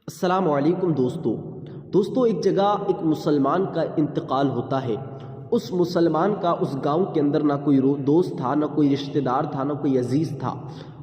अस्सलाम वालेकुम दोस्तों, एक जगह एक मुसलमान का इंतकाल होता है। उस मुसलमान का उस गांव के अंदर ना कोई दोस्त था, ना कोई रिश्तेदार था, ना कोई अजीज़ था।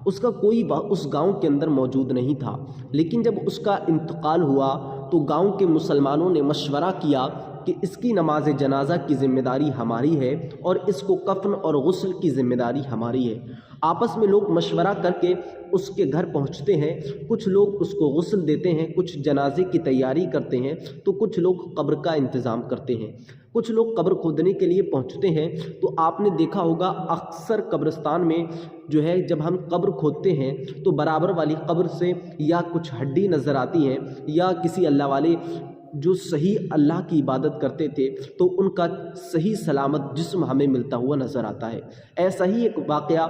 उसका कोई उस गांव के अंदर मौजूद नहीं था। लेकिन जब उसका इंतकाल हुआ तो गांव के मुसलमानों ने मशवरा किया कि इसकी नमाज जनाजा की ज़िम्मेदारी हमारी है और इसको कफ़न और गुस्ल की ज़िम्मेदारी हमारी है। आपस में लोग मशवरा करके उसके घर पहुंचते हैं। कुछ लोग उसको गुस्ल देते हैं, कुछ जनाजे की तैयारी करते हैं, तो कुछ लोग कब्र का इंतज़ाम करते हैं। कुछ लोग कब्र खोदने के लिए पहुंचते हैं। तो आपने देखा होगा अक्सर कब्रिस्तान में जो है, जब हम कब्र खोदते हैं तो बराबर वाली कब्र से या कुछ हड्डी नज़र आती हैं या किसी अल्लाह वाले जो सही अल्लाह की इबादत करते थे तो उनका सही सलामत जिस्म हमें मिलता हुआ नज़र आता है। ऐसा ही एक वाक़या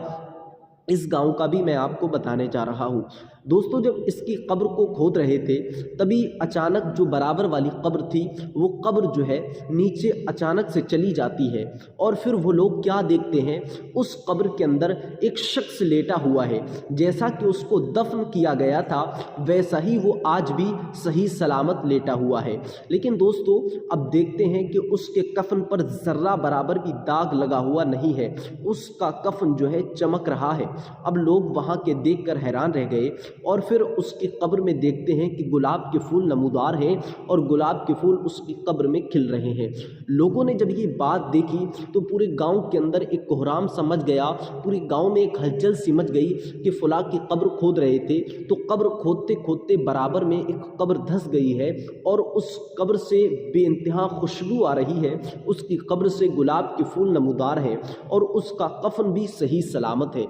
इस गांव का भी मैं आपको बताने जा रहा हूँ। दोस्तों, जब इसकी कब्र को खोद रहे थे तभी अचानक जो बराबर वाली कब्र थी वो कब्र जो है नीचे अचानक से चली जाती है और फिर वो लोग क्या देखते हैं, उस कब्र के अंदर एक शख्स लेटा हुआ है। जैसा कि उसको दफन किया गया था वैसा ही वो आज भी सही सलामत लेटा हुआ है। लेकिन दोस्तों, अब देखते हैं कि उसके कफन पर ज़र्रा बराबर भी दाग लगा हुआ नहीं है। उसका कफन जो है चमक रहा है। अब लोग वहाँ के देखकर हैरान रह गए और फिर उसकी कब्र में देखते हैं कि गुलाब के फूल नमूदार हैं और गुलाब के फूल उसकी कब्र में खिल रहे हैं। लोगों ने जब ये बात देखी तो पूरे गांव के अंदर एक कोहराम समझ गया। पूरे गांव में एक हलचल सी मच गई कि फला की कब्र खोद रहे थे तो कब्र खोदते खोदते बराबर में एक कब्र धंस गई है और उस कब्र से बेइंतहा खुशबू आ रही है। उसकी कब्र से गुलाब के फूल नमूदार हैं और उसका कफन भी सही सलामत है।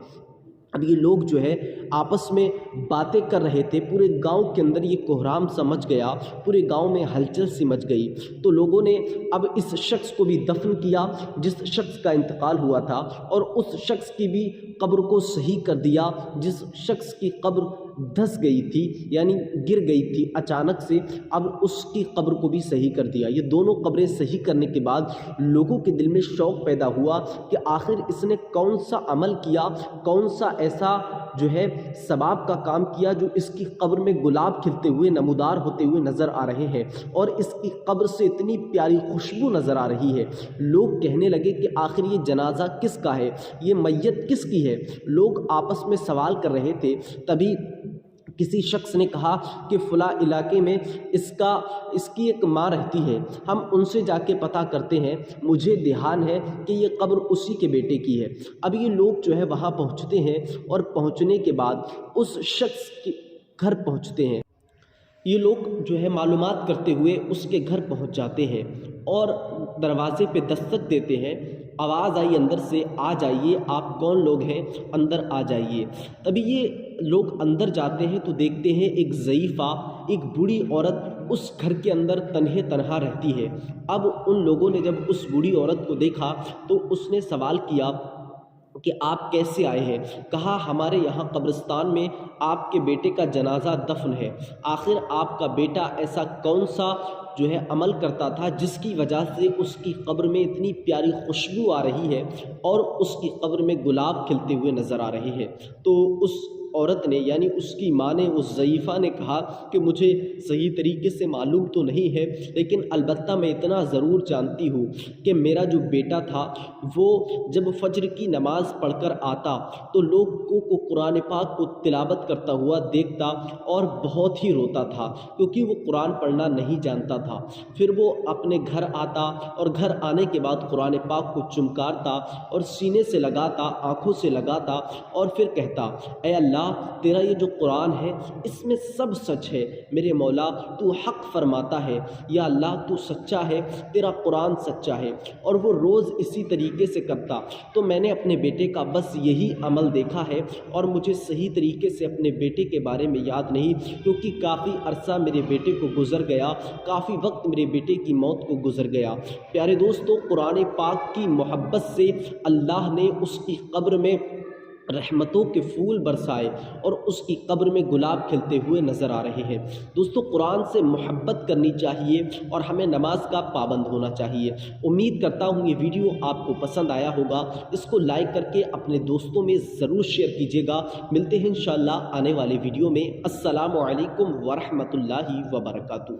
अब ये लोग जो है आपस में बातें कर रहे थे। पूरे गांव के अंदर ये कोहराम समझ गया, पूरे गांव में हलचल सी मच गई। तो लोगों ने अब इस शख्स को भी दफन किया जिस शख्स का इंतकाल हुआ था और उस शख्स की भी कब्र को सही कर दिया जिस शख्स की कब्र धंस गई थी, यानी गिर गई थी अचानक से। अब उसकी कब्र को भी सही कर दिया। ये दोनों कब्रें सही करने के बाद लोगों के दिल में शौक़ पैदा हुआ कि आखिर इसने कौन सा अमल किया, कौन सा ऐसा जो है सवाब का काम किया जो इसकी कब्र में गुलाब खिलते हुए नमूदार होते हुए नज़र आ रहे हैं और इसकी कब्र से इतनी प्यारी खुशबू नज़र आ रही है। लोग कहने लगे कि आखिर ये जनाजा किसका है, ये मैयत किसकी है। लोग आपस में सवाल कर रहे थे। तभी किसी शख्स ने कहा कि फ़ला इलाके में इसकी एक माँ रहती है, हम उनसे जाके पता करते हैं, मुझे ध्यान है कि ये कब्र उसी के बेटे की है। अब ये लोग जो है वहाँ पहुँचते हैं और पहुँचने के बाद उस शख्स के घर पहुँचते हैं। ये लोग जो है मालूमात करते हुए उसके घर पहुंच जाते हैं और दरवाजे पे दस्तक देते हैं। आवाज़ आई अंदर से, आ जाइए, आप कौन लोग हैं, अंदर आ जाइए। तभी ये लोग अंदर जाते हैं तो देखते हैं एक ज़ईफ़ा, एक बूढ़ी औरत उस घर के अंदर तन्हे तन्हा रहती है। अब उन लोगों ने जब उस बूढ़ी औरत को देखा तो उसने सवाल किया कि आप कैसे आए हैं। कहा, हमारे यहाँ कब्रिस्तान में आपके बेटे का जनाजा दफन है। आखिर आपका बेटा ऐसा कौन सा जो है अमल करता था जिसकी वजह से उसकी कब्र में इतनी प्यारी खुशबू आ रही है और उसकी कब्र में गुलाब खिलते हुए नज़र आ रहे हैं। तो उस औरत ने, यानी उसकी माँ ने, उस ज़ईफ़ा ने कहा कि मुझे सही तरीके से मालूम तो नहीं है, लेकिन अलबत्ता मैं इतना ज़रूर जानती हूँ कि मेरा जो बेटा था वो जब फज्र की नमाज़ पढ़कर आता तो लोगों को कुरान पाक को तिलावत करता हुआ देखता और बहुत ही रोता था क्योंकि वो कुरान पढ़ना नहीं जानता था। फिर वो अपने घर आता और घर आने के बाद कुरान पाक को चुमकारता और सीने से लगाता, आँखों से लगाता और फिर कहता, ऐ अल्लाह, तेरा ये जो कुरान है इसमें सब सच है। मेरे मौला, तू हक़ फरमाता है। या अल्लाह, तू सच्चा है, तेरा कुरान सच्चा है। और वो रोज़ इसी तरीके से करता। तो मैंने अपने बेटे का बस यही अमल देखा है और मुझे सही तरीके से अपने बेटे के बारे में याद नहीं, क्योंकि काफ़ी अरसा मेरे बेटे को गुज़र गया, काफ़ी वक्त मेरे बेटे की मौत को गुज़र गया। प्यारे दोस्तों, कुरान पाक की मोहब्बत से अल्लाह ने उसकी कब्र में رحمتوں کے پھول برسائے اور اس کی قبر میں گلاب کھلتے ہوئے نظر آ رہے ہیں۔ دوستو قرآن سے محبت کرنی چاہیے اور ہمیں نماز کا پابند ہونا چاہیے۔ امید کرتا ہوں یہ ویڈیو آپ کو پسند آیا ہوگا، اس کو لائک کر کے اپنے دوستوں میں ضرور شیئر کیجیے گا۔ ملتے ہیں انشاءاللہ آنے والے ویڈیو میں۔ السلام علیکم ورحمۃ اللہ وبرکاتہ۔